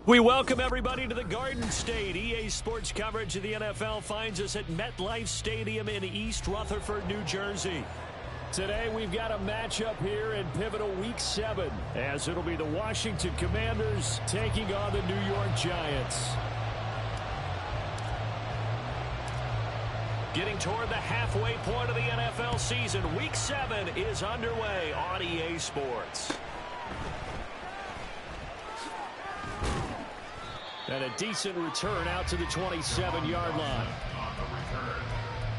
We welcome everybody to the Garden State. EA Sports coverage of the NFL finds us at MetLife Stadium in East Rutherford, New Jersey. Today we've got a matchup here in pivotal Week 7, as it'll be the Washington Commanders taking on the New York Giants. Getting toward the halfway point of the NFL season, Week 7 is underway on EA Sports. And a decent return out to the 27-yard line. On the return,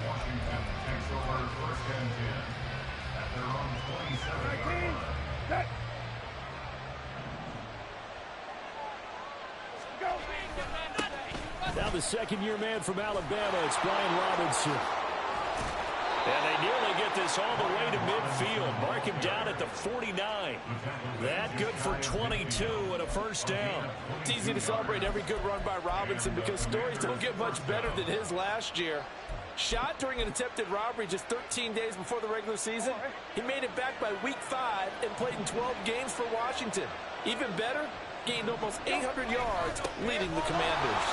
Washington takes over first and 10 at their own 27-yard line. Now the second-year man from Alabama, it's Brian Robinson. And they nearly get this all the way to midfield. Mark him down at the 49. That good for 22 and a first down. It's easy to celebrate every good run by Robinson because stories don't get much better than his last year. Shot during an attempted robbery just 13 days before the regular season. He made it back by week 5 and played in 12 games for Washington. Even better, gained almost 800 yards leading the Commanders.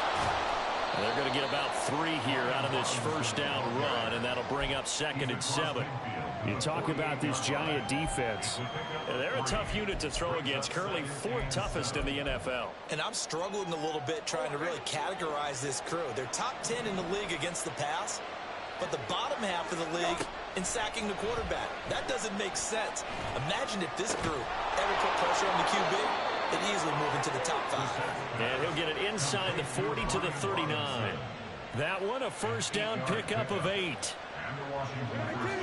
They're going to get about 3 here out of this first down run, and that'll bring up 2nd and 7. You talk about this Giant defense. They're a tough unit to throw against, currently 4th toughest in the NFL. And I'm struggling a little bit trying to really categorize this crew. They're top 10 in the league against the pass, but the bottom half of the league in sacking the quarterback. That doesn't make sense. Imagine if this group ever put pressure on the QB. They'd easily move into the top 5. And he'll get it inside the 40 to the 39. That one, a first down pickup of 8.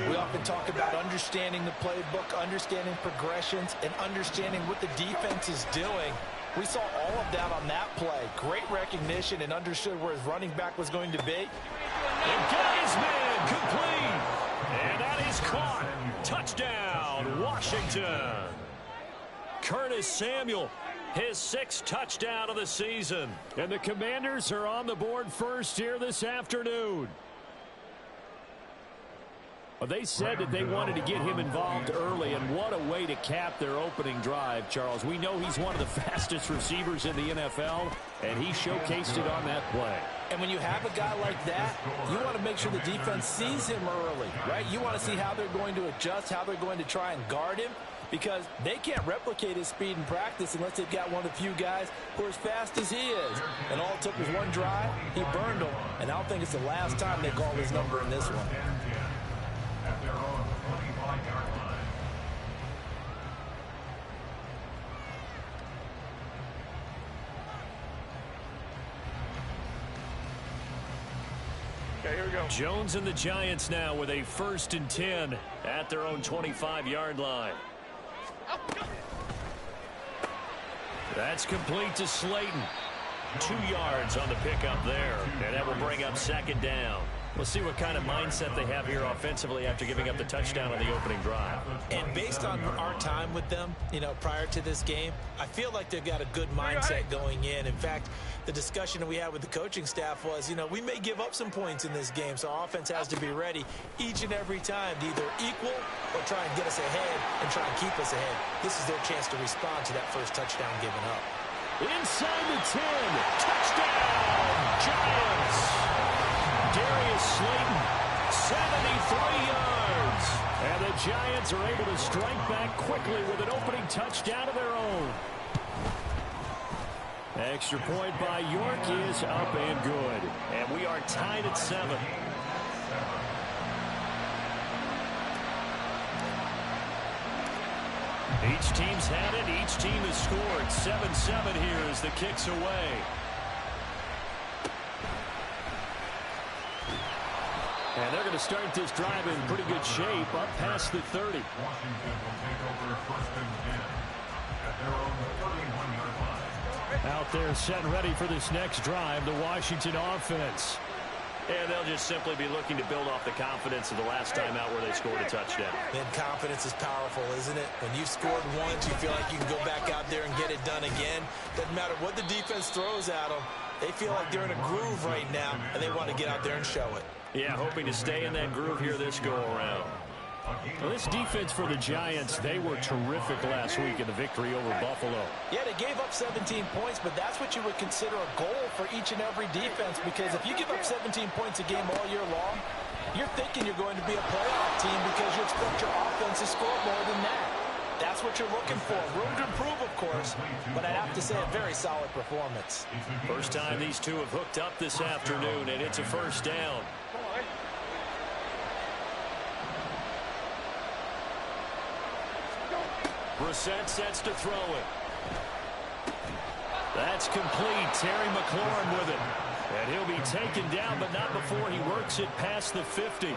We often talk about understanding the playbook, understanding progressions, and understanding what the defense is doing. We saw all of that on that play. Great recognition and understood where his running back was going to be. And got his man complete. And that is caught. Touchdown, Washington. Curtis Samuel, his 6th touchdown of the season. And the Commanders are on the board first here this afternoon. Well, they said that they wanted to get him involved early, and what a way to cap their opening drive, Charles. We know he's one of the fastest receivers in the NFL, and he showcased it on that play. And when you have a guy like that, you want to make sure the defense sees him early, right? You want to see how they're going to adjust, how they're going to try and guard him, because they can't replicate his speed in practice unless they've got one of the few guys who are as fast as he is. And all it took was one drive. He burned them, and I don't think it's the last time they call his number in this one. At their own 25-yard line. Okay, here we go. Jones and the Giants now with a 1st and 10 at their own 25-yard line. That's complete to Slayton. 2 yards on the pickup there, and that will bring up 2nd down. We'll see what kind of mindset they have here offensively after giving up the touchdown on the opening drive. And based on our time with them, prior to this game, I feel like they've got a good mindset going in. In fact, the discussion that we had with the coaching staff was, we may give up some points in this game, so our offense has to be ready each and every time to either equal or try and get us ahead and try and keep us ahead. This is their chance to respond to that first touchdown given up. Inside the 10. Touchdown, Giants. Darius Slayton, 73 yards. And the Giants are able to strike back quickly with an opening touchdown of their own. Extra point by York is up and good. And we are tied at 7. Each team's had it. Each team has scored. 7-7 here as the kick's away. And they're going to start this drive in pretty good shape, up past the 30. Washington will take over first and 10 at their own 31-yard line. Out there set and ready for this next drive, the Washington offense. And they'll just simply be looking to build off the confidence of the last time out where they scored a touchdown. And confidence is powerful, isn't it? When you've scored once, you feel like you can go back out there and get it done again. Doesn't matter what the defense throws at them. They feel like they're in a groove right now, and they want to get out there and show it. Yeah, hoping to stay in that groove here this go-around. Well, this defense for the Giants, they were terrific last week in the victory over Buffalo. Yeah, they gave up 17 points, but that's what you would consider a goal for each and every defense, because if you give up 17 points a game all year long, you're thinking you're going to be a playoff team because you expect your offense to score more than that. That's what you're looking for. Room to improve, of course, but I'd have to say a very solid performance. First time these two have hooked up this afternoon, and it's a first down. Brissett sets to throw it. That's complete. Terry McLaurin with it. And he'll be taken down, but not before he works it past the 50.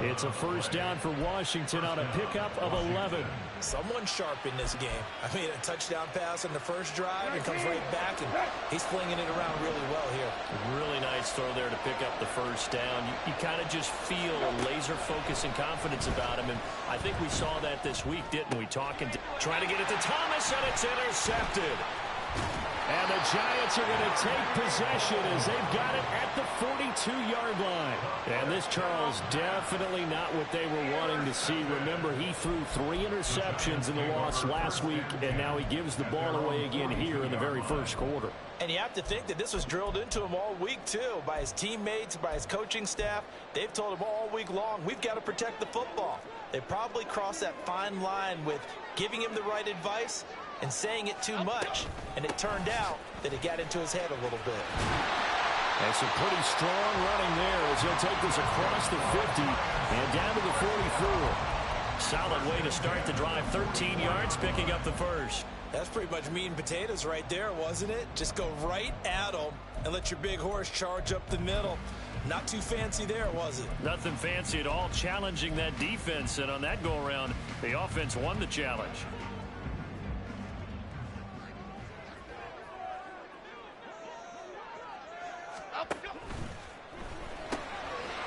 It's a first down for Washington on a pickup of 11. Someone sharp in this game. I mean, a touchdown pass on the first drive and comes right back, and he's flinging it around really well here. Really nice throw there to pick up the first down. You kind of just feel a laser focus and confidence about him, and I think we saw that this week, didn't we? Trying to get it to Thomas, and it's intercepted. And the Giants are going to take possession as they've got it at the 42-yard line. And this, Charles, definitely not what they were wanting to see. Remember, he threw 3 interceptions in the loss last week, and now he gives the ball away again here in the very first quarter. And you have to think that this was drilled into him all week, too, by his teammates, by his coaching staff. They've told him all week long, we've got to protect the football. They probably crossed that fine line with giving him the right advice and saying it too much, and it turned out that it got into his head a little bit. And some pretty strong running there as he'll take this across the 50 and down to the 44. Solid way to start the drive, 13 yards, picking up the first. That's pretty much meat and potatoes right there, wasn't it? Just go right at him and let your big horse charge up the middle. Not too fancy there, was it? Nothing fancy at all, challenging that defense, and on that go-around, the offense won the challenge.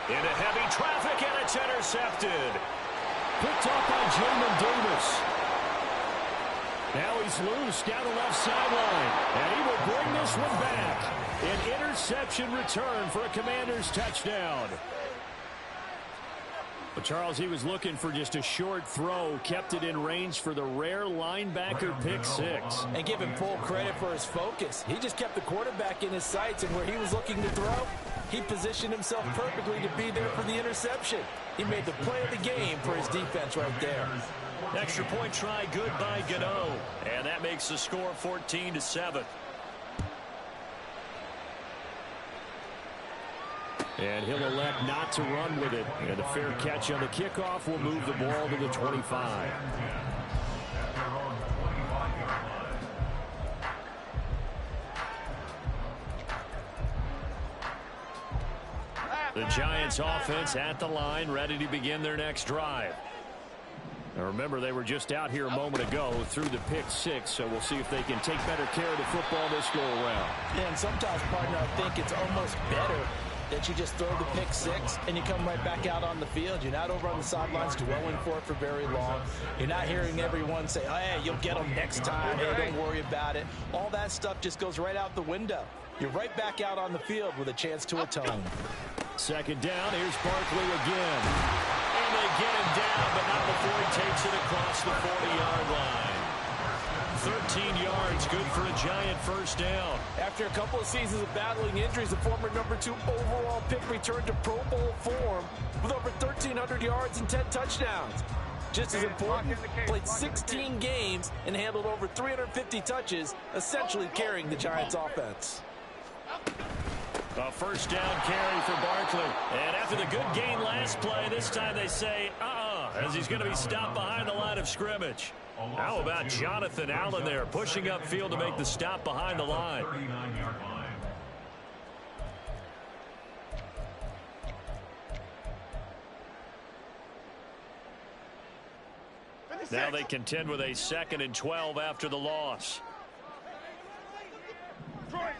Into heavy traffic, and it's intercepted. Picked off by Jamin Davis. Now he's loose down the left sideline, and he will bring this one back. An interception return for a Commanders touchdown. But Charles, he was looking for just a short throw, kept it in range for the rare linebacker pick 6. And give him full credit for his focus. He just kept the quarterback in his sights, and where he was looking to throw, he positioned himself perfectly to be there for the interception. He made the play of the game for his defense right there. Extra point try, good by Gano. And that makes the score 14-7. And he'll elect not to run with it. And a fair catch on the kickoff will move the ball to the 25. The Giants offense at the line, ready to begin their next drive. Now remember, they were just out here a moment ago through the pick 6, so we'll see if they can take better care of the football this go around. Yeah, and sometimes, partner, I think it's almost better that you just throw the pick 6 and you come right back out on the field. You're not over on the sidelines dwelling for it for very long. You're not hearing everyone say, oh, hey, you'll get them next time. Hey, don't worry about it. All that stuff just goes right out the window. You're right back out on the field with a chance to atone. Second down, here's Barkley again. And they get him down, but not before he takes it across the 40-yard line. 13 yards, good for a Giant first down. After a couple of seasons of battling injuries, the former #2 overall pick returned to Pro Bowl form with over 1,300 yards and 10 touchdowns. Just as important, played 16 games and handled over 350 touches, essentially carrying the Giants' offense. A first down carry for Barkley. And after the good gain last play, this time they say, as he's going to be stopped behind the line of scrimmage. How about Jonathan Allen there, pushing upfield to make the stop behind the line. Now they contend with a 2nd and 12 after the loss. Detroit.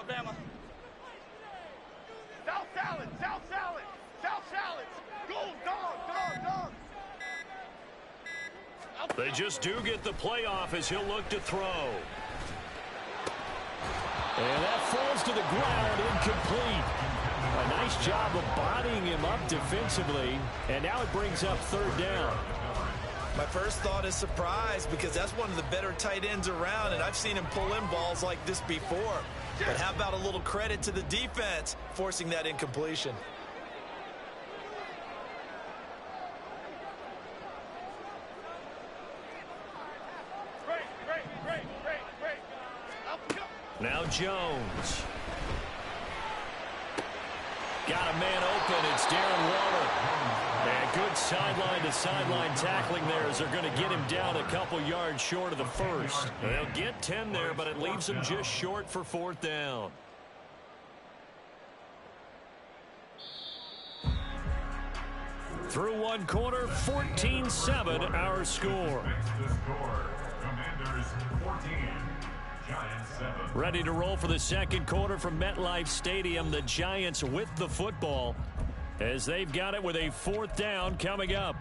Bama. South salad. Go, dog. They just do get the playoff as he'll look to throw. And that falls to the ground, incomplete. A nice job of bodying him up defensively, and now it brings up third down. My first thought is surprise, because that's one of the better tight ends around, and I've seen him pull in balls like this before. But how about a little credit to the defense forcing that incompletion? Now Jones. Got a man open. It's Darren Waller. And good sideline-to-sideline tackling there as they're going to get him down a couple yards short of the first. They'll get 10 there, but it leaves them just short for fourth down. Through one quarter, 14-7 our score. Commanders 14. Ready to roll for the second quarter from MetLife Stadium. The Giants with the football as they've got it with a fourth down coming up.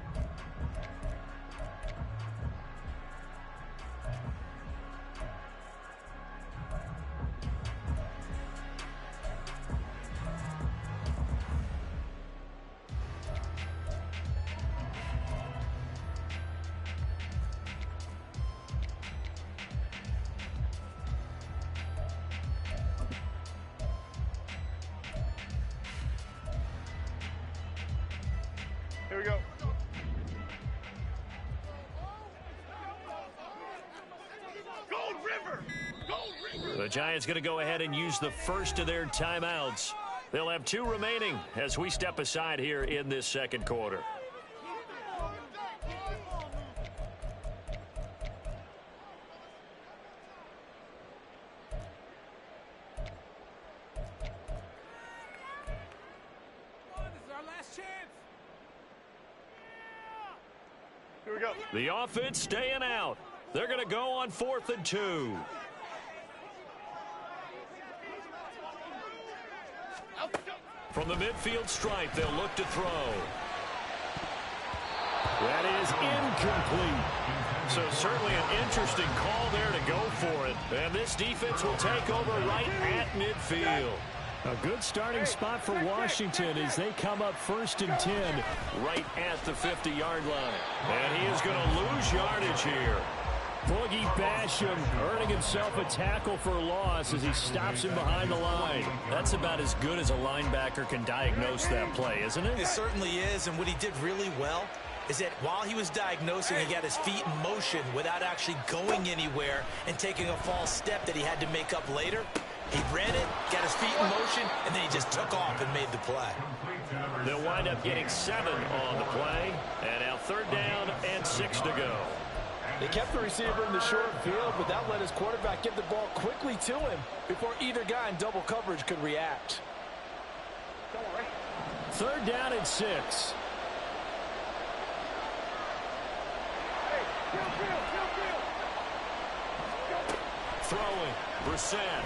Here we go. Gold River! Gold River! The Giants going to go ahead and use the first of their timeouts. They'll have 2 remaining as we step aside here in this second quarter. Here we go. The offense staying out. They're going to go on 4th and 2. From the midfield stripe, they'll look to throw. That is incomplete. So certainly an interesting call there to go for it. And this defense will take over right at midfield. A good starting spot for Washington as they come up 1st and 10 right at the 50-yard line. And he is going to lose yardage here. Boogie Basham earning himself a tackle for loss as he stops him behind the line. That's about as good as a linebacker can diagnose that play, isn't it? It certainly is, and what he did really well is that while he was diagnosing, he got his feet in motion without actually going anywhere and taking a false step that he had to make up later. He ran it, got his feet in motion, and then he just took off and made the play. They'll wind up getting 7 on the play. And now 3rd down and 6 to go. They kept the receiver in the short field, but that let his quarterback get the ball quickly to him before either guy in double coverage could react. 3rd down and 6. Throwing, Brissett.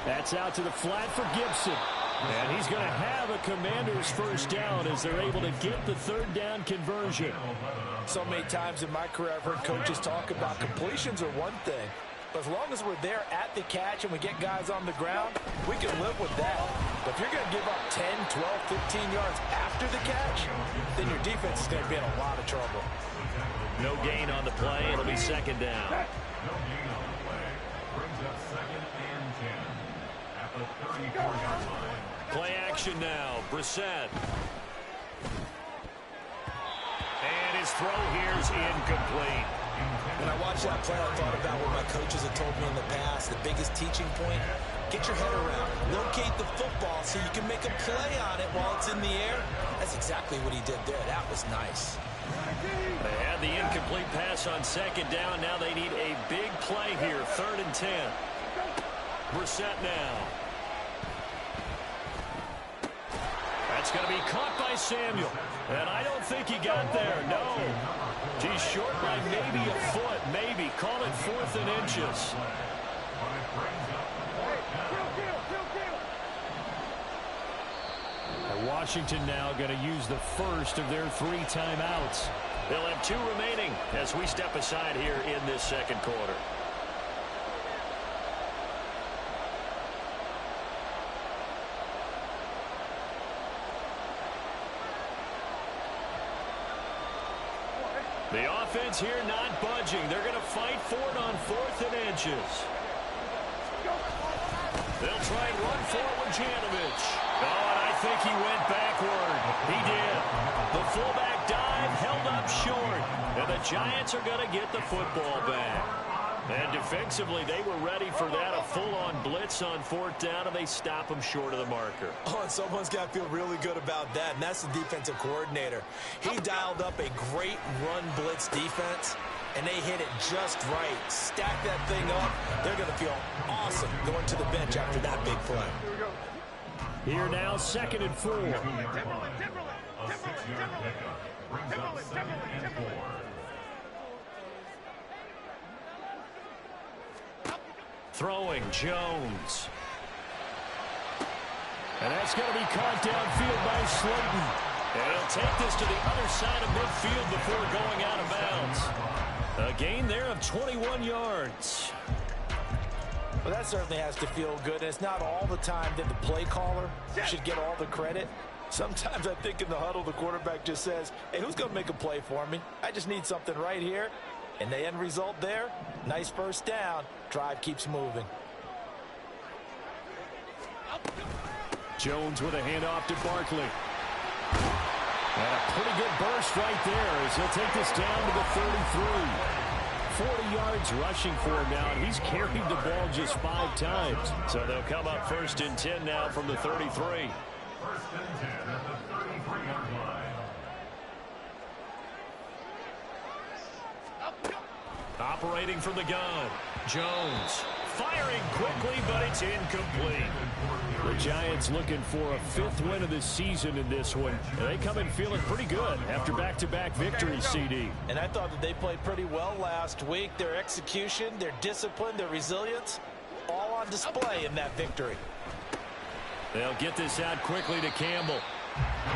That's out to the flat for Gibson. And he's going to have a Commander's first down as they're able to get the 3rd down conversion. So many times in my career I've heard coaches talk about completions are one thing. But as long as we're there at the catch and we get guys on the ground, we can live with that. But if you're going to give up 10, 12, 15 yards after the catch, then your defense is going to be in a lot of trouble. No gain on the play. It'll be 2nd down. No gain on the play. Brings up 2nd and 10 at the 34-yard line. Play action now. Brissett. And his throw here is incomplete. When I watched that play, I thought about what my coaches had told me in the past. The biggest teaching point, get your head around. Locate the football so you can make a play on it while it's in the air. That's exactly what he did there. That was nice. They had the incomplete pass on 2nd down. Now they need a big play here. 3rd and 10. Brissett now. That's going to be caught by Samuel. And I don't think he got there. No. He's short by maybe a foot. Maybe. Call it 4th and inches. Washington now going to use the first of their 3 timeouts. They'll have 2 remaining as we step aside here in this second quarter. The offense here not budging. They're going to fight for it on 4th and inches. They'll try and run forward Janovich. Oh, and I think he went backward. He did. The fullback dive held up short. And the Giants are going to get the football back. And defensively, they were ready for that, a full-on blitz on 4th down, and they stop them short of the marker. Oh, and someone's got to feel really good about that, and that's the defensive coordinator. He dialed up a great run blitz defense, and they hit it just right. Stack that thing up. They're going to feel awesome going to the bench after that big play. Here now, 2nd and 4. Throwing Jones. And that's going to be caught downfield by Slayton. And he'll take this to the other side of midfield before going out of bounds. A gain there of 21 yards. Well, that certainly has to feel good. And it's not all the time that the play caller should get all the credit. Sometimes I think in the huddle, the quarterback just says, hey, who's going to make a play for me? I just need something right here. And the end result there, nice first down. Drive keeps moving. Jones with a handoff to Barkley. And a pretty good burst right there as he'll take this down to the 33. 40 yards rushing for him now, and he's carried the ball just 5 times. So they'll come up 1st and 10 now from the 33. 1st and 10 at the 33-yard line. Operating from the gun. Jones firing quickly, but it's incomplete. The Giants looking for a 5th win of the season in this one. They come in feeling pretty good after back-to-back victories, CD. And I thought that they played pretty well last week. Their execution, their discipline, their resilience, all on display in that victory. They'll get this out quickly to Campbell.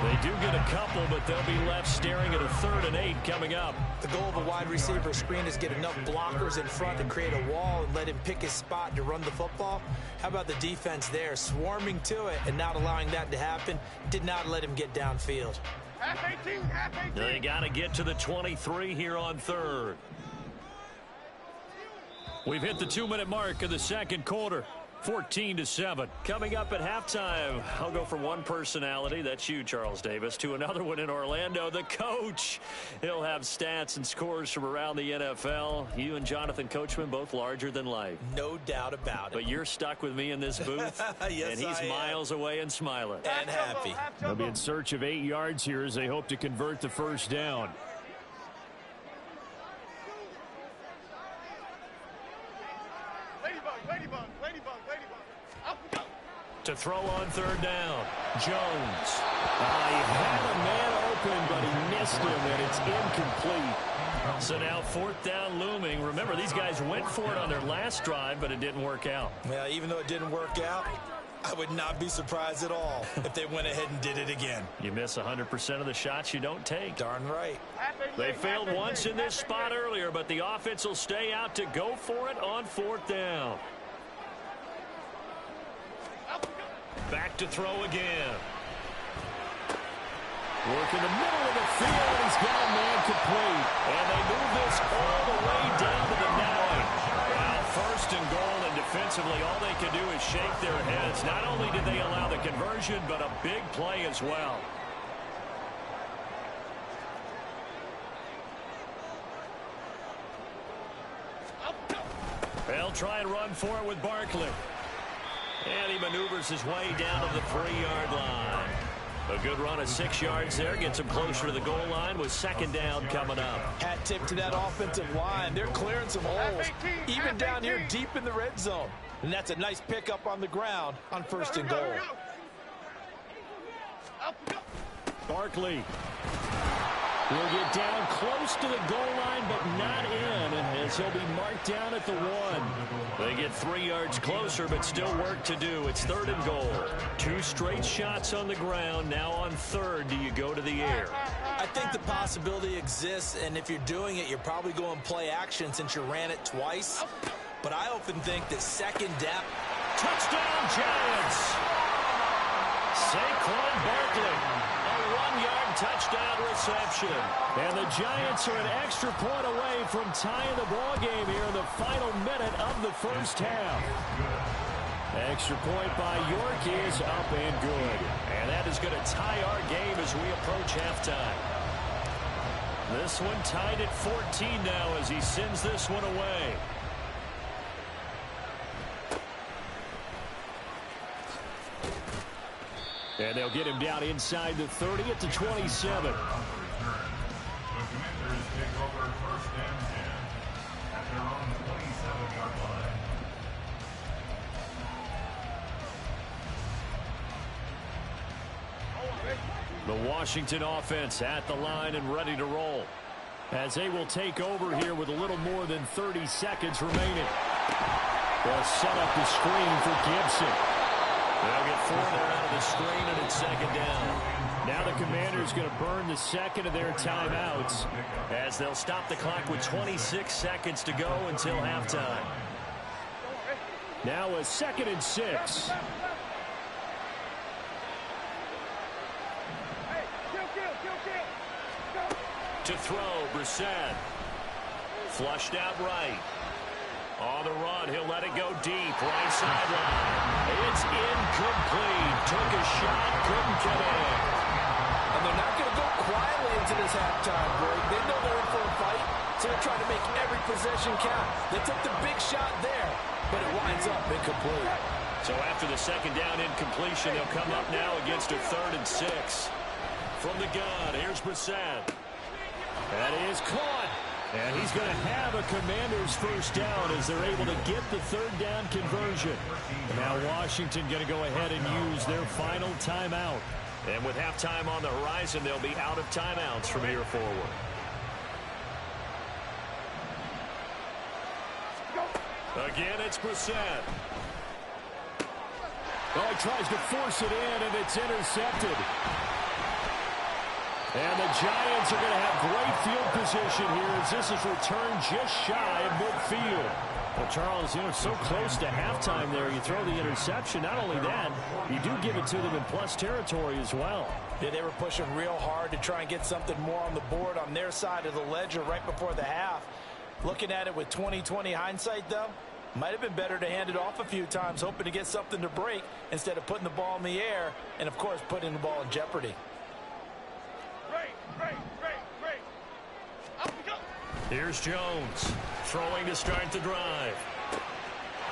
They do get a couple, but they'll be left staring at a 3rd and 8 coming up. The goal of a wide receiver screen is get enough blockers in front to create a wall and let him pick his spot to run the football. How about the defense there, swarming to it and not allowing that to happen? Did not let him get downfield. Half 18, half 18. They got to get to the 23 here on 3rd. We've hit the 2-minute mark of the 2nd quarter. 14-7. Coming up at halftime, I'll go from one personality, that's you, Charles Davis, to another one in Orlando, the coach. He'll have stats and scores from around the NFL. You and Jonathan Coachman, both larger than life. No doubt about it. But you're stuck with me in this booth, yes, and he's miles away and smiling. And happy. They'll be in search of 8 yards here as they hope to convert the 1st down. To throw on 3rd down. Jones. He had a man open, but he missed him, and it's incomplete. So now 4th down looming. Remember, these guys went for it on their last drive, but it didn't work out. Well, even though it didn't work out, I would not be surprised at all if they went ahead and did it again. You miss 100% of the shots you don't take. Darn right. They failed once in this spot earlier, but the offense will stay out to go for it on 4th down. Back to throw again. Work in the middle of the field. He's got a man complete. And they move this all the way down to the 9. Now 1st and goal, and defensively all they can do is shake their heads. Not only did they allow the conversion, but a big play as well. They'll try and run for it with Barkley. And he maneuvers his way down to the 3-yard line. A good run of 6 yards there. Gets him closer to the goal line with 2nd down coming up. Hat tip to that offensive line. They're clearing some holes, even down here deep in the red zone. And that's a nice pickup on the ground on 1st and goal. Barkley will get down close to the goal line, but not in, as he'll be marked down at the 1. They get 3 yards closer, but still work to do. It's 3rd and goal. 2 straight shots on the ground. Now on 3rd, do you go to the air? I think the possibility exists, and if you're doing it, you're probably going play action since you ran it twice. But I often think that 2nd down. Touchdown, Giants! Saquon Barkley. A 10-yard touchdown reception. And the Giants are an extra point away from tying the ball game here in the final minute of the first half. Extra point by York is up and good. And that is going to tie our game as we approach halftime. This one tied at 14 now as he sends this one away. And they'll get him down inside the 30 at the 27. The Commanders take over first and 10 at their own 27-yard line. The Washington offense at the line and ready to roll as they will take over here with a little more than 30 seconds remaining. They'll set up the screen for Gibson. They'll get 4 there out of the screen, and it's second down. Now the Commanders going to burn the second of their timeouts as they'll stop the clock with 26 seconds to go until halftime. Now a 2nd and 6. To throw, Brissett. Flushed out right. On the run, he'll let it go deep. Right sideline. It's incomplete. Took a shot, couldn't get in. And they're not going to go quietly into this halftime break. They know they're in for a fight, so they're trying to make every possession count. They took the big shot there, but it winds up incomplete. So after the second down incompletion, they'll come up now against a 3rd and 6. From the gun, here's Brissett. That is caught. And he's going to have a Commanders first down as they're able to get the 3rd down conversion. And now Washington going to go ahead and use their final timeout. And with halftime on the horizon, they'll be out of timeouts from here forward. Again, it's Brissett. Oh, he tries to force it in, and it's intercepted. And the Giants are going to have great field position here as this is returned just shy of midfield. Well, Charles, so close to halftime there. You throw the interception. Not only that, you do give it to them in plus territory as well. Yeah, they were pushing real hard to try and get something more on the board on their side of the ledger right before the half. Looking at it with 20/20 hindsight, though, might have been better to hand it off a few times, hoping to get something to break instead of putting the ball in the air and, of course, putting the ball in jeopardy. Here's Jones, throwing to start the drive.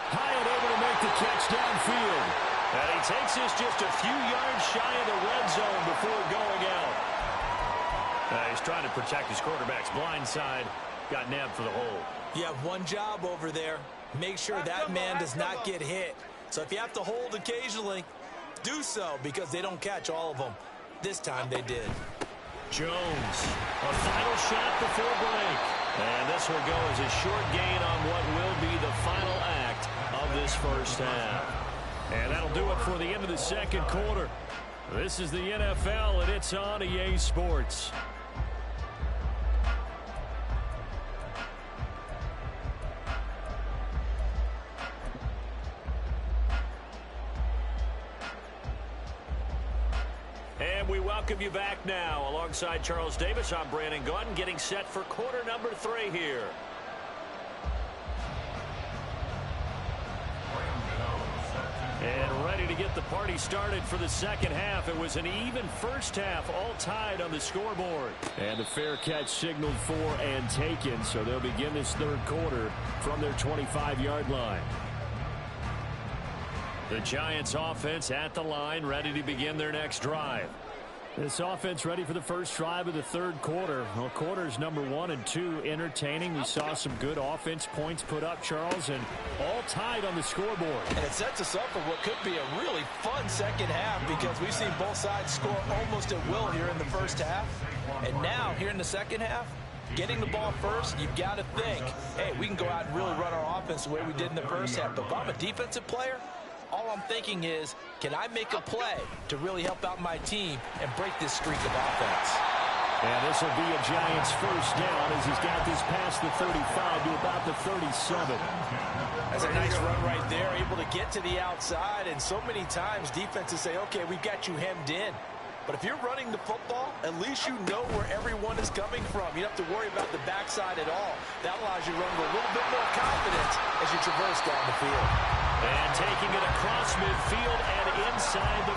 High and able to make the catch downfield. And he takes this just a few yards shy of the red zone before going out. He's trying to protect his quarterback's blind side. Got nabbed for the hold. You have one job over there. Make sure that man does not get hit. So if you have to hold occasionally, do so because they don't catch all of them. This time they did. Jones, a final shot before break. And this will go as a short gain on what will be the final act of this first half. And that'll do it for the end of the second quarter. This is the NFL, and it's on EA Sports. And we welcome you back now. Alongside Charles Davis, I'm Brandon Gaudin, getting set for quarter number 3 here. And ready to get the party started for the second half. It was an even first half, all tied on the scoreboard. And a fair catch signaled for and taken, so they'll begin this third quarter from their 25-yard line. The Giants offense at the line, ready to begin their next drive. This offense ready for the first drive of the third quarter. Well, quarters number 1 and 2 entertaining. We saw some good offense points put up, Charles, and all tied on the scoreboard. And it sets us up for what could be a really fun second half because we've seen both sides score almost at will here in the first half. And now, here in the second half, getting the ball first, you've got to think, hey, we can go out and really run our offense the way we did in the first half. But if I'm a defensive player, all I'm thinking is, can I make a play to really help out my team and break this streak of offense? And this will be a Giants first down as he's got this past the 35 to about the 37. That's a nice run right there, able to get to the outside. And so many times defenses say, okay, we've got you hemmed in. But if you're running the football, at least you know where everyone is coming from. You don't have to worry about the backside at all. That allows you to run with a little bit more confidence as you traverse down the field. And taking it across midfield and inside the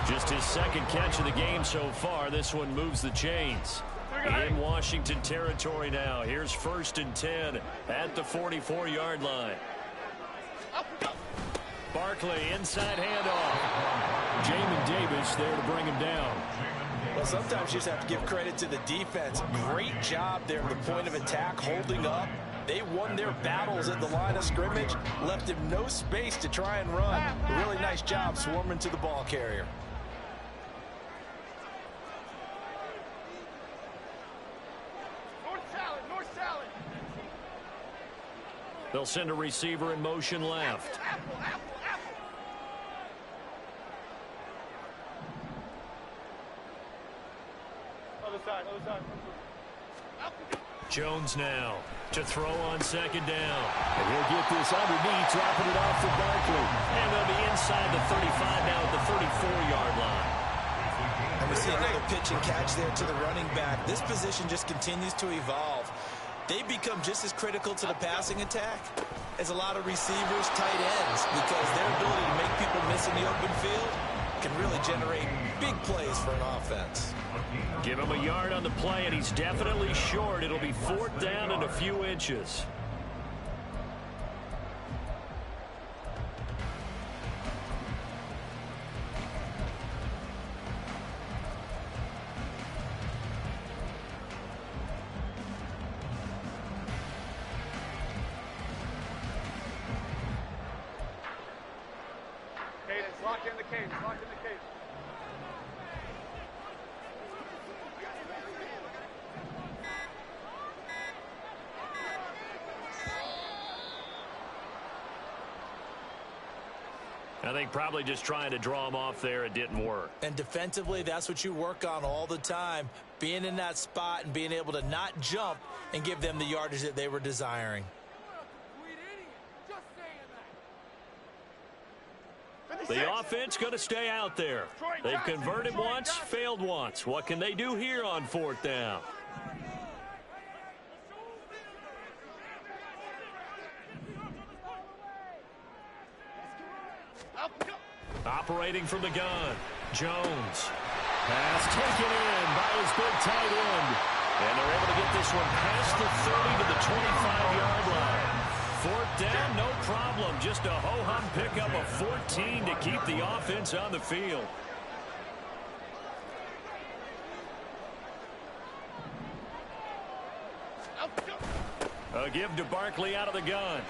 45. Just his second catch of the game so far. This one moves the chains. In Washington territory now. Here's 1st and 10 at the 44-yard line. Barkley, inside handoff. Jamin Davis there to bring him down. Well, sometimes you just have to give credit to the defense. Great job there at the point of attack, holding up. They won their battles at the line of scrimmage, left him no space to try and run. A really nice job swarming to the ball carrier. North salad. They'll send a receiver in motion left. Apple. Other side. Jones now to throw on 2nd down. And he'll get this underneath, dropping it off for Barkley. And they'll be inside the 35 now at the 34-yard line. And we see another pitch and catch there to the running back. This position just continues to evolve. They become just as critical to the passing attack as a lot of receivers, tight ends, because their ability to make people miss in the open field can really generate big plays for an offense. Give him a yard on the play, and he's definitely short. It'll be 4th down and a few inches. Locked in the cage. I think probably just trying to draw him off there. It didn't work. And defensively, that's what you work on all the time. Being in that spot and being able to not jump and give them the yardage that they were desiring. The offense going to stay out there. They've converted once, failed once. What can they do here on 4th down? Operating from the gun, Jones. Pass taken in by his big tight end. And they're able to get this one past the 30 to the 25-yard line. 4th down, no problem. Just a ho-hum pickup of 14 to keep the offense on the field. A give to Barkley out of the gun.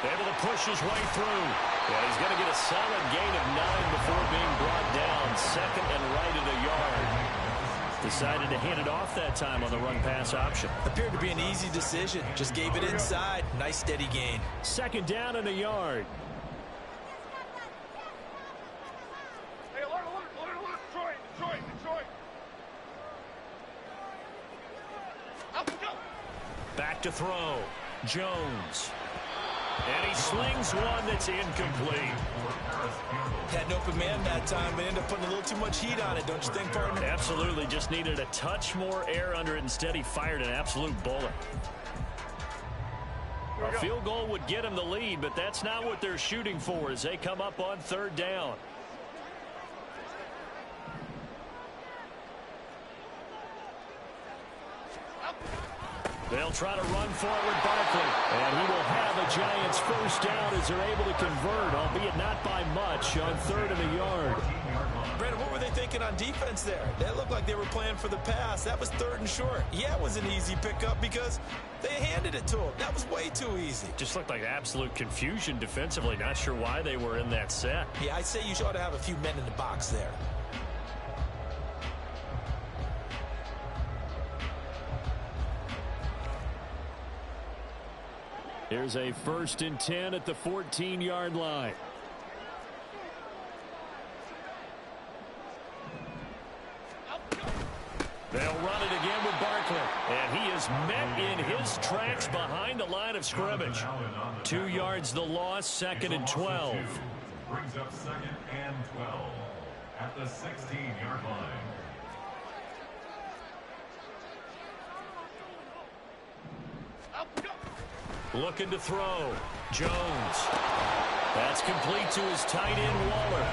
Able to push his way through. Yeah, he's going to get a solid gain of 9 before being brought down. 2nd and right at a yard. Decided to hand it off that time on the run-pass option. Appeared to be an easy decision. Just gave it inside. Nice steady gain. 2nd down and a yard. Hey, alert. Detroit. Back to throw. Jones. And he slings one that's incomplete. Had an open man that time, but ended up putting a little too much heat on it, don't you think, partner? Absolutely. Just needed a touch more air under it. Instead, he fired an absolute bullet. A field goal would get him the lead, but that's not what they're shooting for as they come up on 3rd down. They'll try to run forward Barkley. And he will have a Giants 1st down as they're able to convert, albeit not by much, on 3rd and a yard. Brandon, what were they thinking on defense there? That looked like they were playing for the pass. That was 3rd and short. Yeah, it was an easy pickup because they handed it to him. That was way too easy. Just looked like absolute confusion defensively. Not sure why they were in that set. Yeah, I'd say you ought to have a few men in the box there. Here's a 1st and 10 at the 14-yard line. They'll run it again with Barkley. And he is met in his tracks behind the line of scrimmage. 2 yards the loss, 2nd and 12. Brings up 2nd and 12. at the 16-yard line. Looking to throw. Jones. That's complete to his tight end, Waller.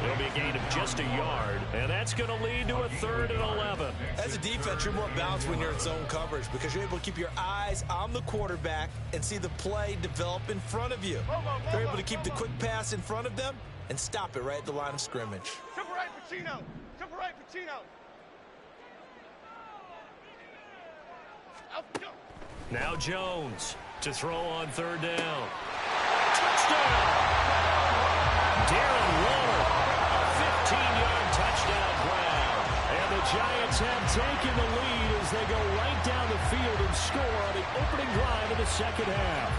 It'll be a gain of just a yard, and that's going to lead to a 3rd and 11. As a defense, you're more balanced when you're in zone coverage because you're able to keep your eyes on the quarterback and see the play develop in front of you. They're able to keep the quick pass in front of them and stop it right at the line of scrimmage. Triple right, Pacino. Triple right, Pacino. Now Jones to throw on 3rd down. Touchdown! Darren Waller, a 15-yard touchdown grab. And the Giants have taken the lead as they go right down the field and score on the opening drive of the second half.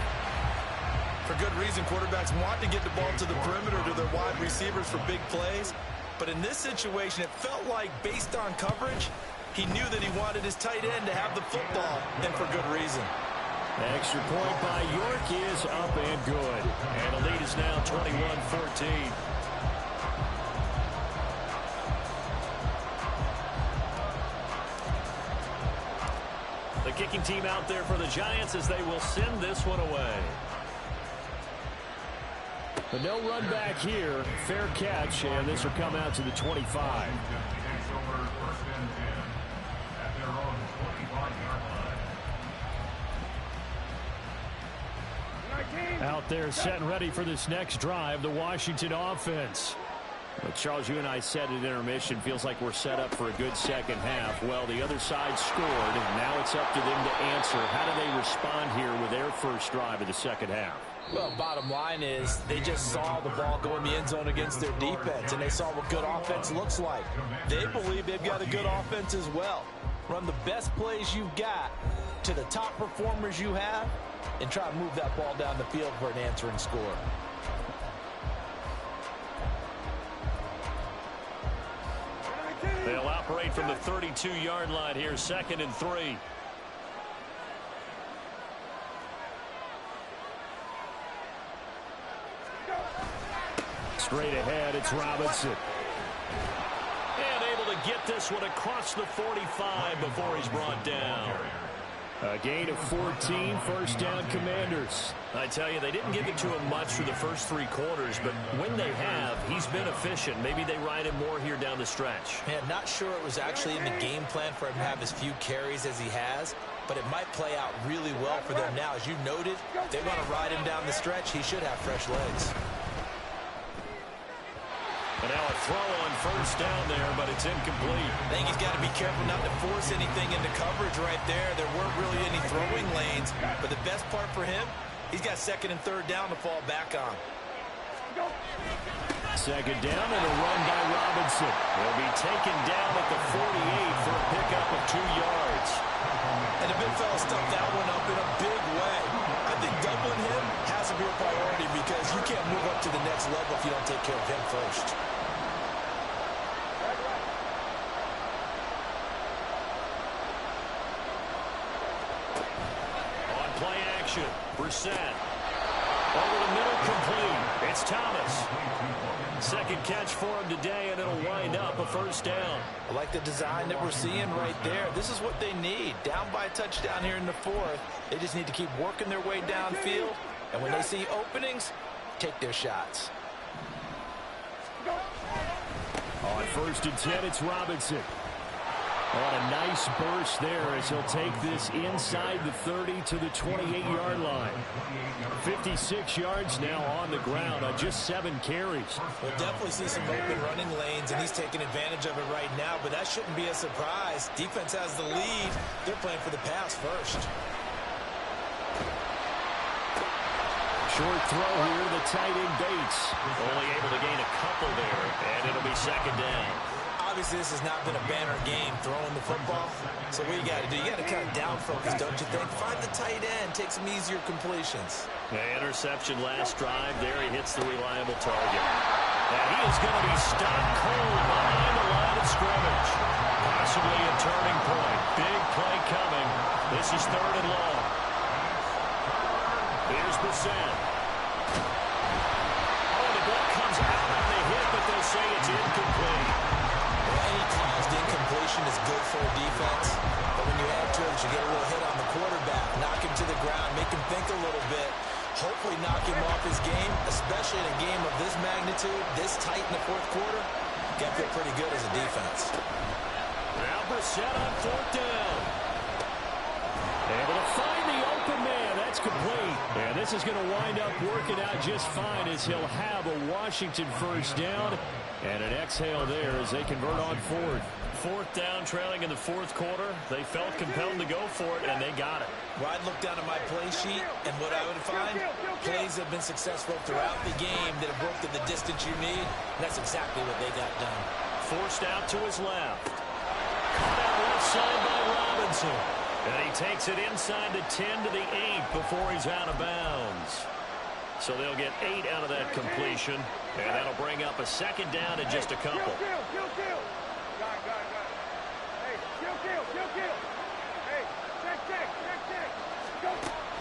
For good reason, quarterbacks want to get the ball to the perimeter to their wide receivers for big plays. But in this situation, it felt like based on coverage, he knew that he wanted his tight end to have the football, and for good reason. Extra point by York is up and good. And the lead is now 21-14. The kicking team out there for the Giants as they will send this one away. But no run back here. Fair catch, and this will come out to the 25. Out there set and ready for this next drive, the Washington offense. But Charles, you and I said at intermission, feels like we're set up for a good second half. Well, the other side scored, and now it's up to them to answer. How do they respond here with their first drive of the second half? Well, bottom line is they just saw the ball go in the end zone against their defense, and they saw what good offense looks like. They believe they've got a good offense as well. Run the best plays you've got to the top performers you have, and try to move that ball down the field for an answering score. They'll operate from the 32-yard line here, 2nd and 3. Straight ahead, it's Robinson. And able to get this one across the 45 before he's brought down. A gain of 14, first down Commanders. I tell you, they didn't give it to him much for the first 3 quarters, but when they have, he's been efficient. Maybe they ride him more here down the stretch. Man, not sure it was actually in the game plan for him to have as few carries as he has, but it might play out really well for them now. As you noted, if they want to ride him down the stretch, he should have fresh legs. And now a throw on first down there, but it's incomplete. I think he's got to be careful not to force anything into coverage right there. There weren't really any throwing lanes, but the best part for him, he's got 2nd and 3rd down to fall back on. 2nd down and a run by Robinson. He'll be taken down at the 48 for a pickup of 2 yards. And the big fella stuffed that one up in a big way. I think doubling him has to be a priority because you can't move up to the next level if you don't take care of him first. On play action, Brissett. Over the middle, complete. It's Thomas. 2nd catch for him today, and it'll wind up a first down. I like the design that we're seeing right there. This is what they need. Down by a touchdown here in the 4th. They just need to keep working their way downfield, and when they see openings, take their shots. On 1st and 10, it's Robinson. On a nice burst there as he'll take this inside the 30 to the 28-yard line. 56 yards now on the ground on just 7 carries. We'll definitely see some open running lanes, and he's taking advantage of it right now, but that shouldn't be a surprise. Defense has the lead. They're playing for the pass first. Short throw here to the tight end Bates. Only able to gain a couple there, and it'll be 2nd down. Obviously, this has not been a banner game throwing the football. So what you got to do, you got to kind of down focus, don't you think? Find the tight end, take some easier completions. Interception last drive. There he hits the reliable target. And he is going to be stopped cold behind the line of scrimmage. Possibly a turning point. Big play coming. This is 3rd and long. Here's Brissett. Oh, the ball comes out on the hit, but they'll say it's incomplete. Well, any caused incompletion is good for a defense. But when you add to it, you get a little hit on the quarterback, knock him to the ground, make him think a little bit, hopefully knock him off his game, especially in a game of this magnitude, this tight in the fourth quarter. Got to feel pretty good as a defense. Now Brissett on fourth down. Able to find the open man. That's complete. And this is going to wind up working out just fine as he'll have a Washington first down. And an exhale there as they convert on fourth. Fourth down, trailing in the fourth quarter. They felt compelled to go for it, and they got it. Well, I'd look down at my play sheet, and what I would find, plays have been successful throughout the game that have worked at the distance you need. And that's exactly what they got done. Forced out to his left. Caught out left side by Robinson. And he takes it inside the 10 to the 8 before he's out of bounds. So they'll get 8 out of that completion, and that'll bring up a second down in just a couple.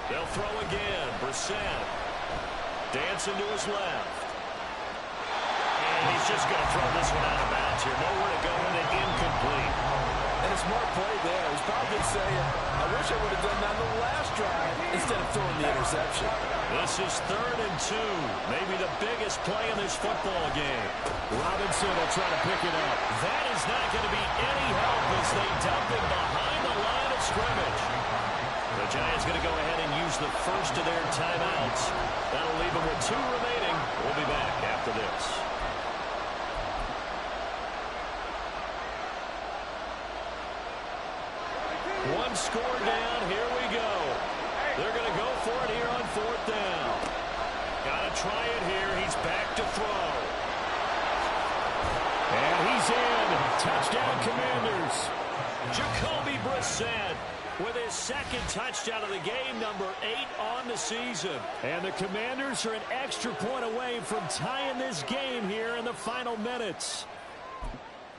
They'll throw again. Brissett dancing to his left. And he's just going to throw this one out of bounds here. Nowhere to go with it. Incomplete. And a smart play there. He's probably saying, I wish I would have done that on the last drive instead of throwing the interception. This is 3rd and 2. Maybe the biggest play in this football game. Robinson will try to pick it up. That is not going to be any help as they dump him behind the line of scrimmage. The Giants going to go ahead and use the first of their timeouts. That'll leave them with 2 remaining. We'll be back after this. One score down. Here we go. They're going to go for it here on fourth down. Got to try it here. He's back to throw. And he's in. Touchdown, Commanders. Jacoby Brissett with his second touchdown of the game, number 8 on the season. And the Commanders are an extra point away from tying this game here in the final minutes.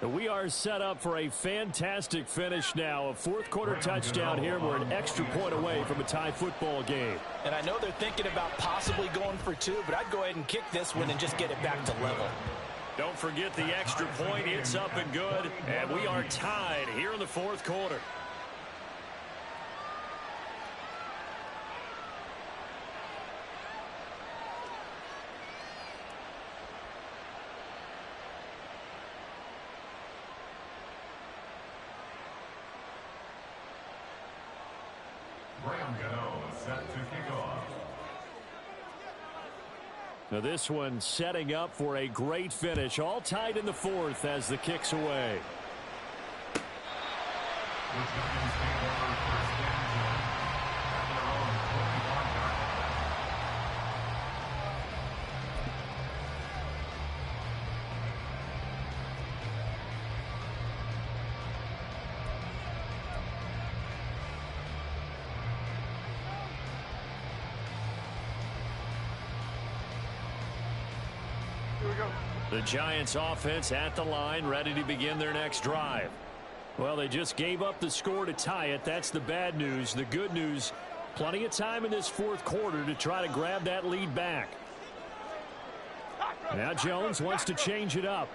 We are set up for a fantastic finish now. A fourth quarter touchdown here. We're an extra point away from a tie football game. And I know they're thinking about possibly going for 2, but I'd go ahead and kick this one and just get it back to level. Don't forget the extra point. It's up and good. And we are tied here in the fourth quarter. Now this one setting up for a great finish. All tied in the fourth as the kick's away. The Giants offense at the line, ready to begin their next drive. Well, they just gave up the score to tie it. That's the bad news. The good news, plenty of time in this fourth quarter to try to grab that lead back. Now Jones wants to change it up.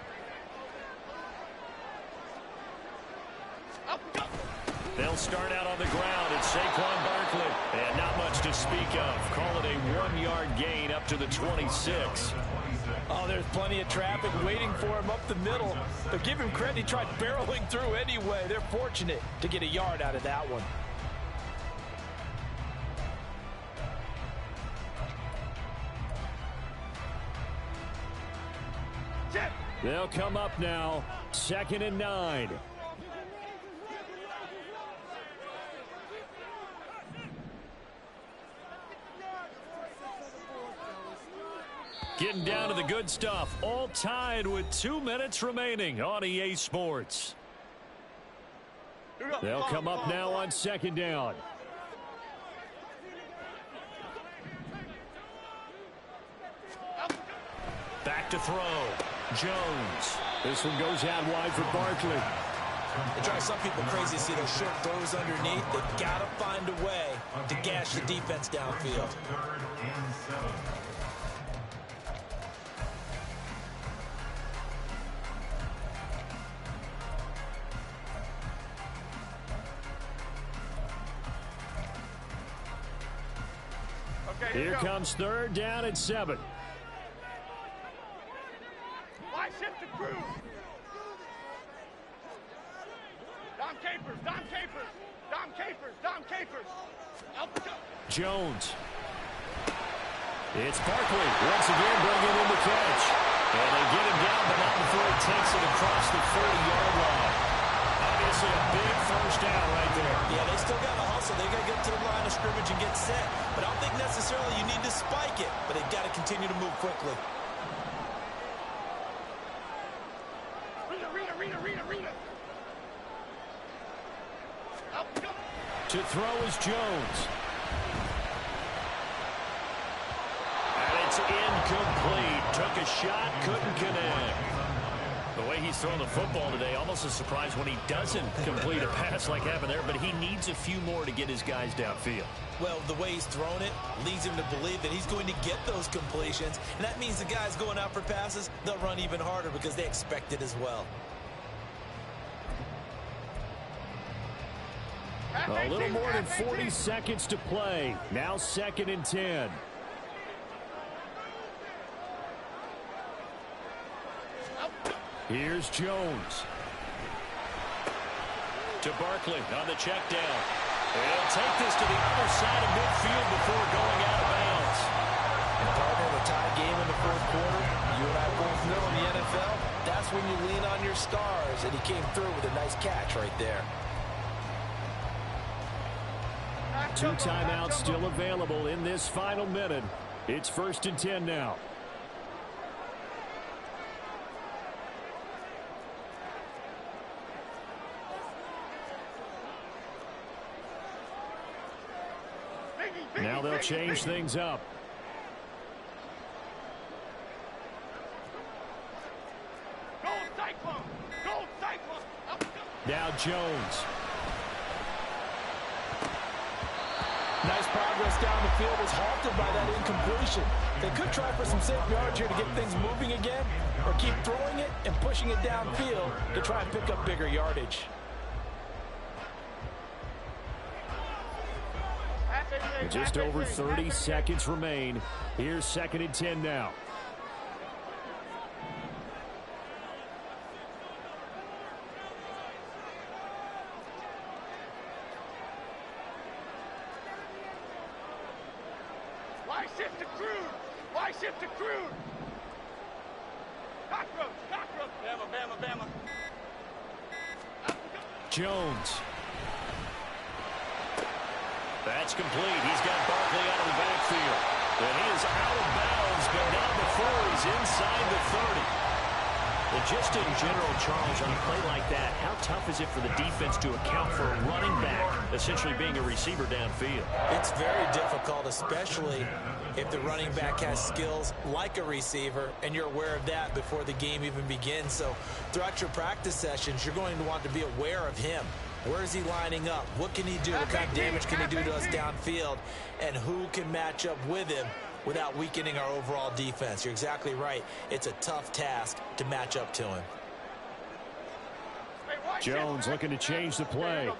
They'll start out on the ground. It's Saquon Barkley. And not much to speak of. Call it a 1-yard gain up to the 26. Oh, there's plenty of traffic waiting for him up the middle. But give him credit, he tried barreling through anyway. They're fortunate to get a yard out of that one. They'll come up now. 2nd and 9. Getting down to the good stuff. All tied with 2 minutes remaining on EA Sports. They'll come up now on 2nd down. Back to throw. Jones. This one goes out wide for Barkley. It drives some people crazy to see those short throws underneath. They've got to find a way to gash the defense downfield. 3rd and 7. Here comes third down and 7. Why shift the crew? Dom Capers, Dom Capers, Dom Capers, Dom Capers. Jones. It's Barkley once again bringing in the catch. And they get him down, but not before he takes it across the 40-yard line. Obviously a big first down right there. Yeah, they still got to hustle. They got to get to the line of scrimmage and get set. But I don't think necessarily you need to spike it, but they've got to continue to move quickly. Rita. To throw is Jones. And it's incomplete. Took a shot, couldn't connect. The way he's throwing the football today, almost a surprise when he doesn't complete a pass like happened there, but he needs a few more to get his guys downfield. Well, the way he's thrown it leads him to believe that he's going to get those completions, and that means the guys going out for passes, they'll run even harder because they expect it as well. A little more than 40 seconds to play. Now 2nd and 10. Here's Jones. To Barkley on the check down. He'll take this to the other side of midfield before going out of bounds. And partner, the tie game in the fourth quarter, you and I both know in the NFL, that's when you lean on your stars, and he came through with a nice catch right there. 2 timeouts still available in this final minute. It's 1st and 10 now. Now they'll change things up. Gold Cyclone. Now Jones. Nice progress down the field was halted by that incompletion. They could try for some safe yards here to get things moving again, or keep throwing it and pushing it downfield to try and pick up bigger yardage. Just over 30 seconds remain. Here's 2nd and 10 now. Why shift to crude? Why shift to crude? Cockroach. Bama. Jones. That's complete. He's got Barkley out of the backfield. And he is out of bounds, but not before he's inside the 30. Well, just in general, Charles, on a play like that, how tough is it for the defense to account for a running back essentially being a receiver downfield? It's very difficult, especially if the running back has skills like a receiver, and you're aware of that before the game even begins. So throughout your practice sessions, you're going to want to be aware of him. Where is he lining up? What can he do? What kind of damage can he do to us downfield? And who can match up with him without weakening our overall defense? You're exactly right. It's a tough task to match up to him. Jones looking to change the play.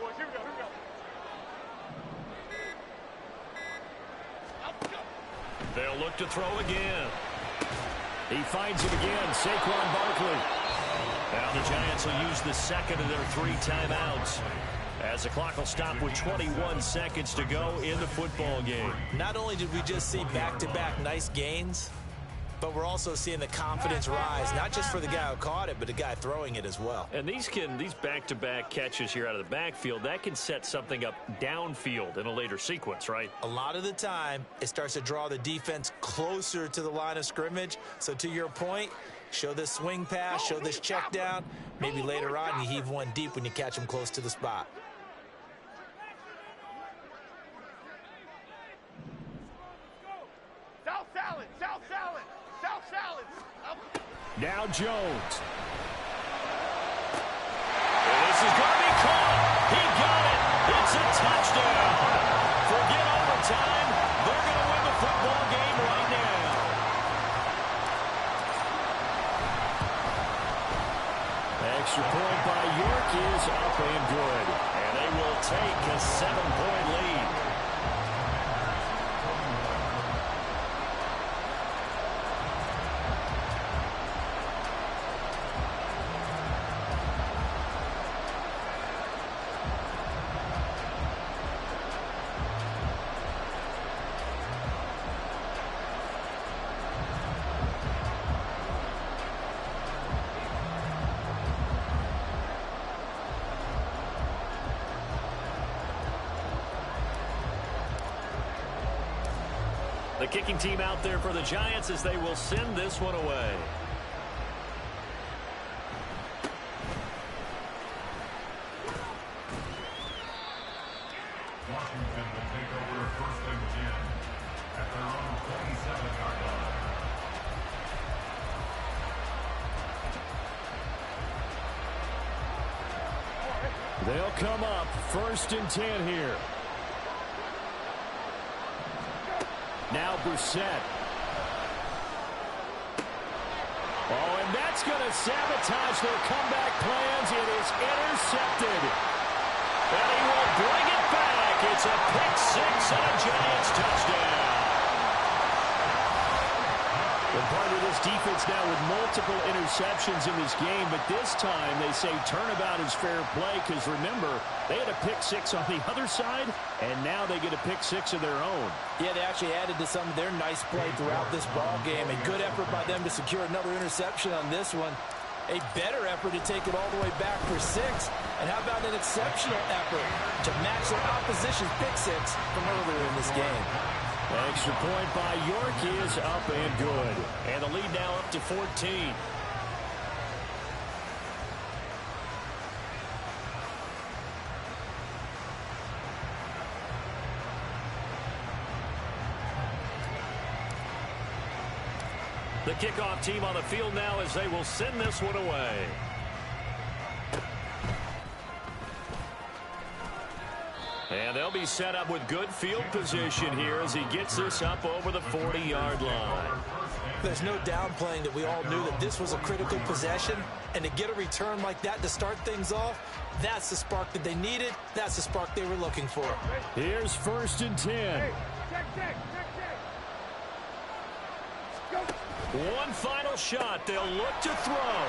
They'll look to throw again. He finds him again, Saquon Barkley. Now the Giants will use the second of their 3 timeouts as the clock will stop with 21 seconds to go in the football game. Not only did we just see back-to-back nice gains, but we're also seeing the confidence rise, not just for the guy who caught it, but the guy throwing it as well. And these back-to-back catches here out of the backfield, that can set something up downfield in a later sequence, right? A lot of the time, it starts to draw the defense closer to the line of scrimmage. So to your point, show this swing pass, show this check down. Maybe later on you heave one deep when you catch them close to the spot. South salad. Now Jones. This is going to be caught. He got it. It's a touchdown. Forget overtime. They're going to win the football game right now. Extra point by York is up and good. And they will take a 7-point lead. The kicking team out there for the Giants as they will send this one away. Washington will take over 1st and 10 at their own 27-yard line. They'll come up 1st and 10 here. Now Brissett. Oh, and that's going to sabotage their comeback plans. It is intercepted. And he will bring it back. It's a pick six and a Giants touchdown. And part of this defense now with multiple interceptions in this game, but this time they say turnabout is fair play because, remember, they had a pick six on the other side, and now they get a pick six of their own. Yeah, they actually added to some of their nice play throughout this ball game. A good effort by them to secure another interception on this one. A better effort to take it all the way back for six. And how about an exceptional effort to match their opposition's pick six from earlier in this game. Extra point by York is up and good. And the lead now up to 14. The kickoff team on the field now as they will send this one away. And they'll be set up with good field position here as he gets this up over the 40-yard line. There's no downplaying that we all knew that this was a critical possession, and to get a return like that to start things off, that's the spark that they needed. That's the spark they were looking for. Here's 1st and 10. One final shot. They'll look to throw.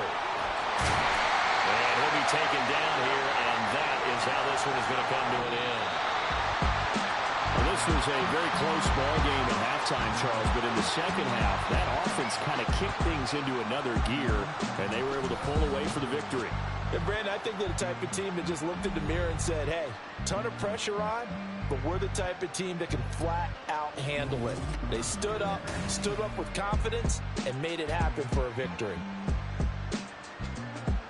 And he'll be taken down here, and that is how this one is going to come to an end. Well, this was a very close ball game at halftime, Charles, but in the second half, that offense kind of kicked things into another gear, and they were able to pull away for the victory. And Brandon, I think they're the type of team that just looked in the mirror and said, hey, ton of pressure on, but we're the type of team that can flat out handle it. They stood up with confidence, and made it happen for a victory.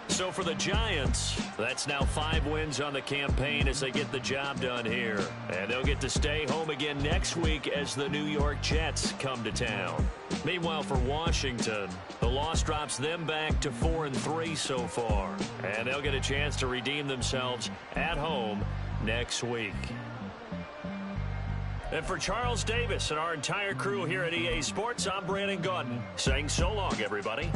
So for the Giants, that's now 5 wins on the campaign as they get the job done here. And they'll get to stay home again next week as the New York Jets come to town. Meanwhile, for Washington, the loss drops them back to 4-3 so far. And they'll get a chance to redeem themselves at home next week. And for Charles Davis and our entire crew here at EA Sports, I'm Brandon Gaudin saying so long, everybody.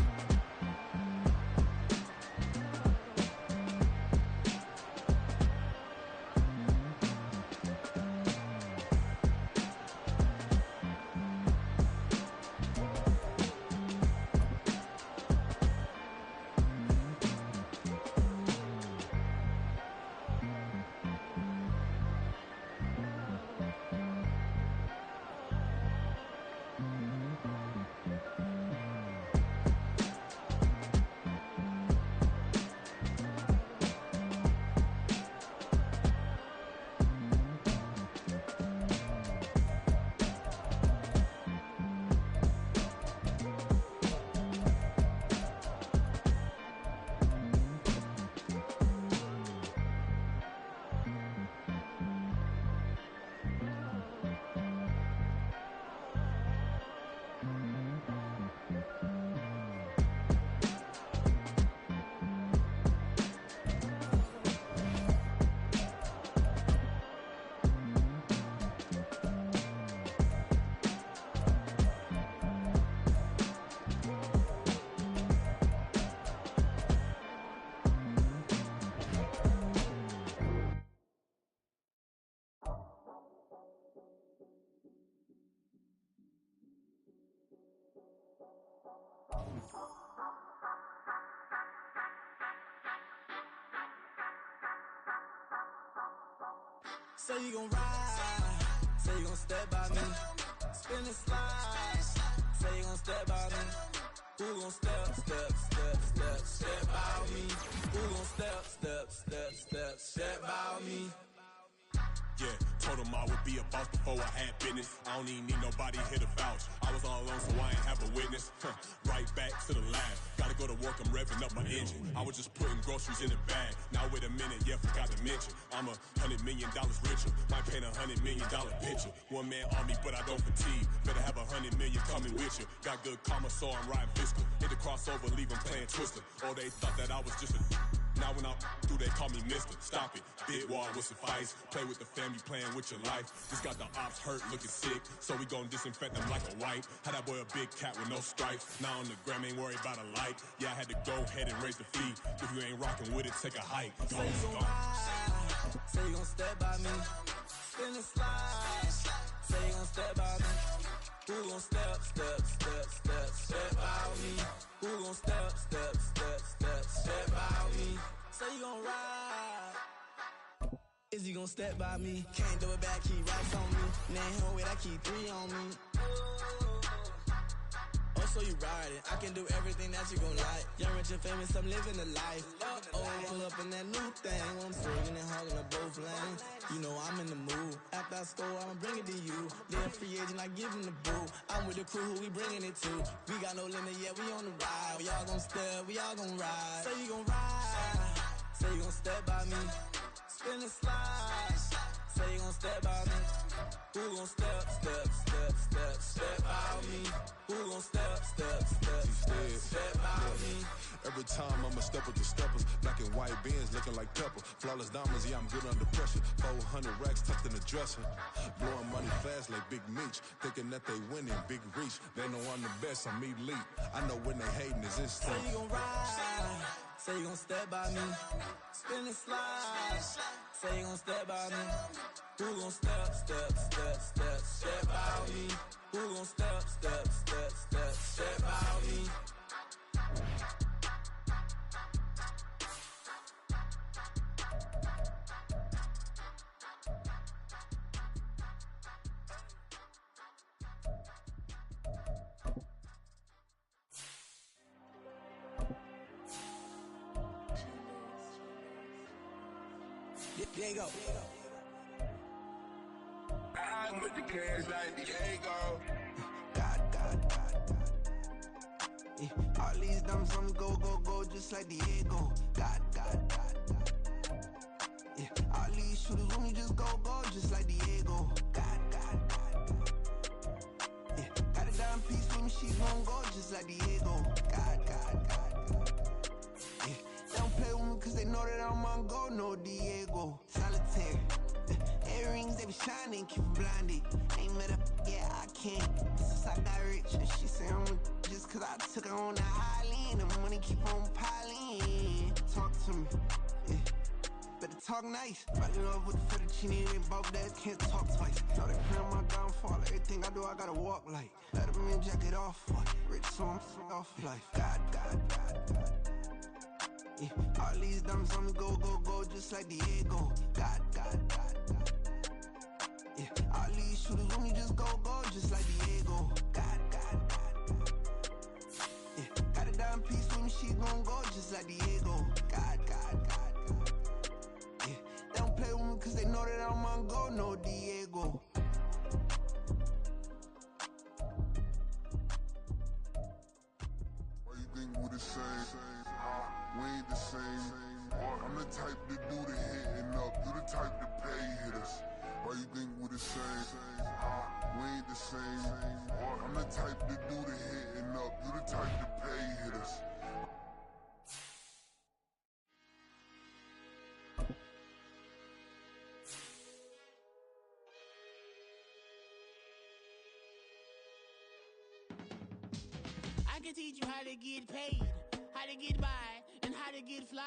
Say you gon' ride, say you gon' step by me, spin and slide, say you gon' step by me, who gon' step by me, who gon' step by me, yeah. Told him I would be a boss before I had business. I don't even need nobody here to vouch. I was all alone, so I ain't have a witness. Right back to the lab. Gotta go to work, I'm revving up my engine. I was just putting groceries in the bag. Now wait a minute, yeah, forgot to mention. I'm $100 million richer. Might paint $100 million picture. One man army, but I don't fatigue. Better have 100 million coming with you. Got good karma, so I'm riding fiscal. Hit the crossover, leave them playing Twister. Oh, they thought that I was just a... Now when I'm through, they call me Mister. Stop it. Big wall with suffice. Play with the family, playing with your life. Just got the ops hurt, looking sick. So we gon' disinfect them like a wipe. Had that boy a big cat with no stripes. Now on the gram, ain't worried about a light. Yeah, I had to go ahead and raise the fee. If you ain't rocking with it, take a hike. Say you gon' ride. Say you gon' step by me. Spin and slide. Say you gon' step by me. Who gon' step by me? Who gon' step by me? Say you gon' ride. Is he gon' step by me? Can't do it back, keep racks on me. Name home with I keep 3 on me. Oh, so you riding. I can do everything that you gon' like. Young, rich, and famous, I'm living the life. Pull up in that new thing. I'm swinging and hogging up both lanes. You know I'm in the mood. After I score, I'ma bring it to you. They're free agent, I give them the boo. I'm with the crew, who we bringing it to. We got no limit, yeah, we on the ride. We all gon' step, we all gon' ride. Say you gon' ride. Say you gon' step by me. Spin and slide. Say you gon' step by me. Who gon' step by me? Who gon' step by me? Every time I'ma step with the steppers. Black and white beans looking like pepper. Flawless diamonds, yeah, I'm good under pressure. 400 racks tucked in the dresser. Blowing money fast like Big Meech. Thinking that they winning, big reach. They know I'm the best, I'm elite. I know when they hating is instinct. Say you gon' ride. Say you gon' step by me. Spin and slide. Say you gon' step by me. Who gon' step by me? Who gon' step by me? Diego. I'm with the cash like Diego. God. Yeah, all these diamonds on me go, just like Diego. God. Yeah, all these shooters on me just go, just like Diego. God. Yeah, got a dime piece with me, she gon' go, just like Diego. God. Yeah, they don't play with me cause they know that I'm on go, no Diego. Solitaire. Earrings, they be shining, keep them blinded. Ain't met up, yeah, I can't. Since I got rich, and she say I'm just cause I took her on the island. The money keep on piling. Talk to me, yeah. Better talk nice. Right in love with the fettuccine, they both that can't talk twice. Now they playing my downfall. Everything I do, I gotta walk like. Let them in, jacket off. Rich, so I'm off life. God. Yeah, all these diamonds on me go, just like Diego. God. Yeah, all these shooters on me just go, just like Diego. God. Yeah, got a dime piece with me, she gon' go, just like Diego. God. Yeah, they don't play with me cause they know that I'm on go, no Diego. Why you think we the same? We ain't the same. I'm the type to do the hitting up. You the type to pay hitters. Why you think we the same? We ain't the same. I'm the type to do the hitting up. You the type to pay hitters. I can teach you how to get paid, how to get by, and how to get fly.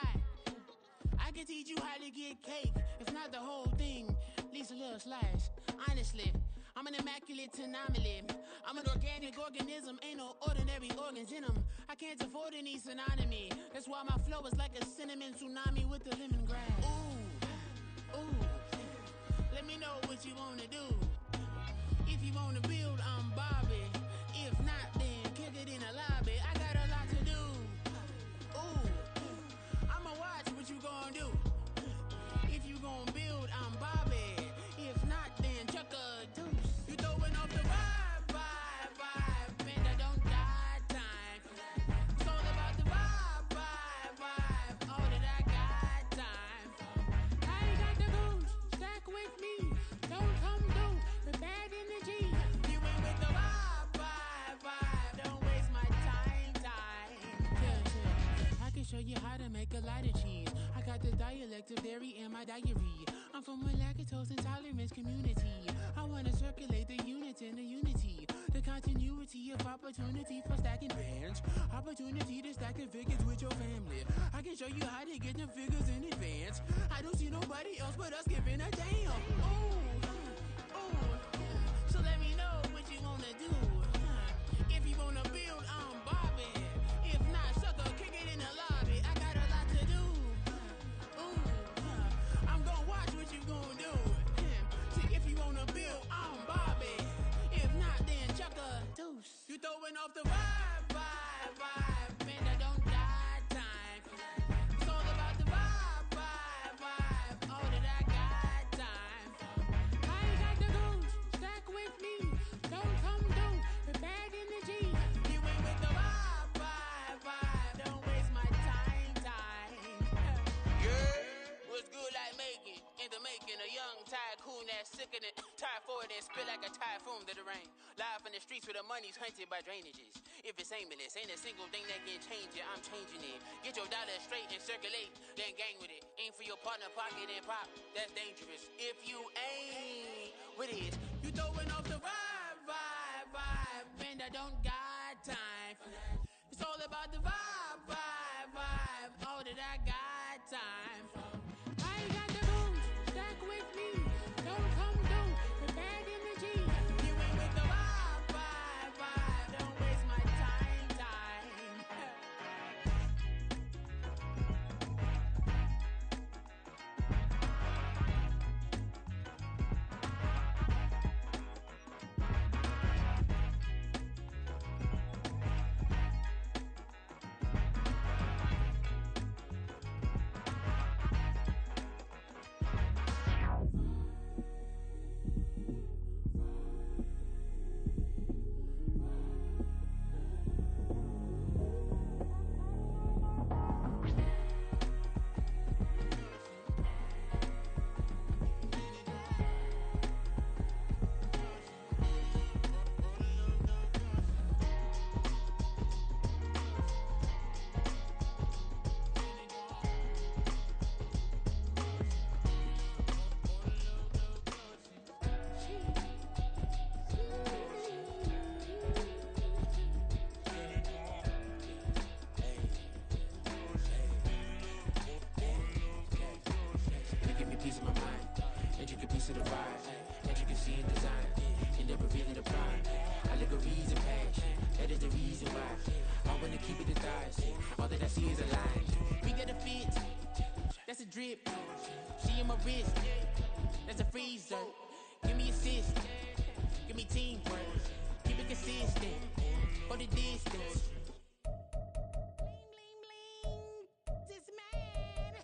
I can teach you how to get cake, if not the whole thing, at least a little slice. Honestly, I'm an immaculate anomaly. I'm an organic organism, ain't no ordinary organs in them. I can't afford any synonymy. That's why my flow is like a cinnamon tsunami with the lemongrass. Ooh, let me know what you wanna do. If you wanna build, I'm Bobby. If not, then kick it in the lobby. I got a lot to do. Ooh, I'ma watch what you gon' do. If you gon' build, I'm Bobby. If not, selective dairy in my diary. I'm from a lactose intolerance community. I wanna circulate the units in the unity, the continuity of opportunity for stacking bands, opportunity to stack the figures with your family. I can show you how to get the figures in advance. I don't see nobody else but us giving a damn. So let me know what you wanna do. If you wanna build, I'm Bobby. If not, sucker, kick it in the lobby. I got a lot to do. I'm gonna watch what you gonna do. See, if you wanna build, I'm Bobby. If not, then chuck a deuce. You throwing off the vibe. Man, I don't got time for that. It's all about the vibe. All that I got time for. I ain't got the goons. Stack with me. Don't come through with bad energy. You ain't with the vibe. Don't waste my time. Yeah, what's good like making? In the making, a young tycoon that's sick in it. Tie forward and spit like a typhoon to the rain. Live in the streets where the money's hunted by drainages. If it's aimless, ain't a single thing that can change it. I'm changing it. Get your dollar straight and circulate, then gang with it. Aim for your partner, pocket and pop. That's dangerous. If you ain't with it, you throwing off the vibe. Man, I don't got time for that. It's all about the vibe. All that I got time for. I ain't got the goons. Stack with me. Don't come through with bad energy. You ain't with the vibe. Don't waste my time. That's a drip. She in my wrist. That's a freezer. Give me assist. Give me teamwork. Keep it consistent. For the distance. Bling, bling, bling. This man.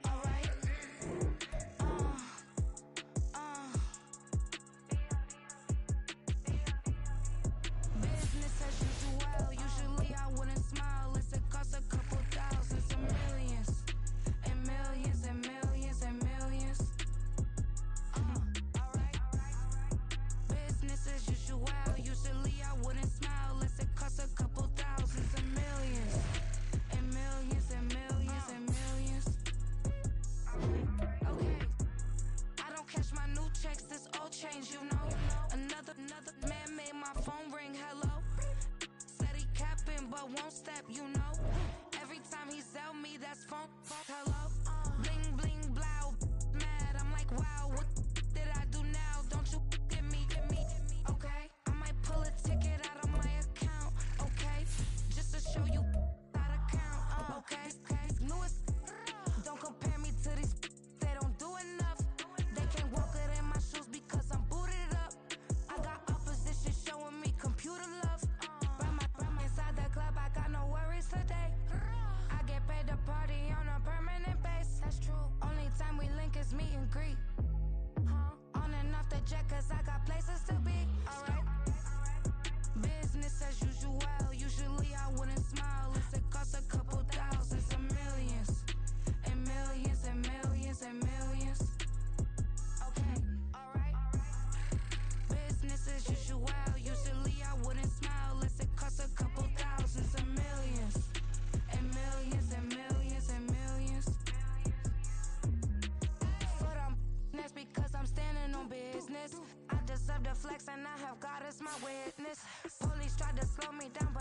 Alright. Business as usual. Usually I wouldn't smile. It's a cost a couple thousands and millions. And millions and millions and millions. Alright. Business as usual. Usually I wouldn't smile. It's a cost a couple thousands and millions. And millions and millions and millions. Okay. I don't catch my new checks, this old change, you know. Another man made my phone ring, hello. Said he capping, but won't step, you know. Every time he sell me, that's phone, hello. Bling, bling, blow, mad, I'm like, wow, what did I do now? Don't you get me, okay? I might pull a ticket out of my account, okay? Just to show you how to count, okay? Newest, don't compare me to these, they don't do enough. They can't walk it in my shoes because I'm booted up. I got opposition showing me computer love. Run my inside the club, I got no worries today. I get paid to party on a permit. the flex and I have God as my witness. Police tried to slow me down,